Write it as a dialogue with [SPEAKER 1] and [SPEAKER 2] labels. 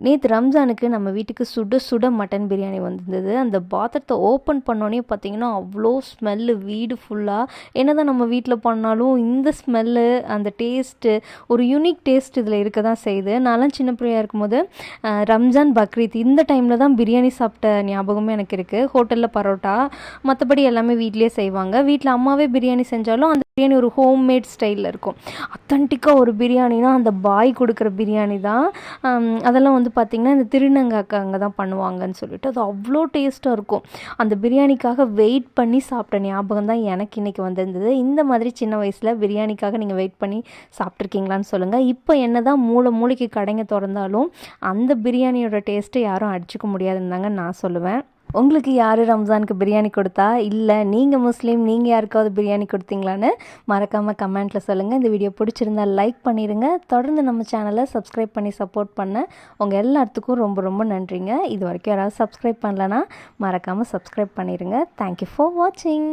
[SPEAKER 1] நேற்று ரம்ஜானுக்கு நம்ம வீட்டுக்கு சுட சுட மட்டன் பிரியாணி வந்திருந்தது. அந்த பாத்திரத்தை ஓப்பன் பண்ணோன்னே பார்த்தீங்கன்னா அவ்வளோ ஸ்மெல்லு வீடு ஃபுல்லாக. என்ன தான் நம்ம வீட்டில் பண்ணாலும் இந்த ஸ்மெல்லு அந்த டேஸ்ட்டு ஒரு யூனிக் டேஸ்ட் இதில் இருக்க தான் செய்யுது. நான்லாம் சின்ன பிள்ளையாக இருக்கும்போது ரம்ஜான் பக்ரீத் இந்த டைமில் தான் பிரியாணி சாப்பிட்ட ஞாபகமே எனக்கு இருக்குது. ஹோட்டலில் பரோட்டா மற்றபடி எல்லாமே வீட்லேயே செய்வாங்க. வீட்டில் அம்மாவே பிரியாணி செஞ்சாலும் அந்த பிரியாணி ஒரு ஹோம்மேட் ஸ்டைலில் இருக்கும். அத்தன்டிக்காக ஒரு பிரியாணினா அந்த பாய் கொடுக்குற பிரியாணி தான். அதெல்லாம் வந்து பார்த்திங்கன்னா இந்த திருநங்காக்கு அங்கே தான் பண்ணுவாங்கன்னு சொல்லிட்டு அது அவ்வளோ டேஸ்ட்டாக இருக்கும். அந்த பிரியாணிக்காக வெயிட் பண்ணி சாப்பிட்ட ஞாபகம் தான் எனக்கு இன்றைக்கி வந்திருந்தது. இந்த மாதிரி சின்ன வயசில் பிரியாணிக்காக நீங்கள் வெயிட் பண்ணி சாப்பிட்ருக்கீங்களான்னு சொல்லுங்கள். இப்போ என்ன தான் மூளைக்கு கடைங்க திறந்தாலும் அந்த பிரியாணியோட டேஸ்ட்டை யாரும் அடிச்சுக்க முடியாதுன்னு தாங்க நான் சொல்லுவேன். உங்களுக்கு யார் ரம்ஜானுக்கு பிரியாணி கொடுத்தா, இல்லை நீங்கள் முஸ்லீம் நீங்கள் யாருக்காவது பிரியாணி கொடுத்தீங்களான்னு மறக்காமல் கமெண்ட்டில் சொல்லுங்கள். இந்த வீடியோ பிடிச்சிருந்தால் லைக் பண்ணிடுங்க. தொடர்ந்து நம்ம சேனலை சப்ஸ்கிரைப் பண்ணி சப்போர்ட் பண்ண உங்கள் எல்லாத்துக்கும் ரொம்ப ரொம்ப நன்றிங்க. இது வரைக்கும் யாராவது சப்ஸ்கிரைப் பண்ணலன்னா மறக்காமல் சப்ஸ்கிரைப் பண்ணிடுங்க. தேங்க்யூ ஃபார் வாட்சிங்.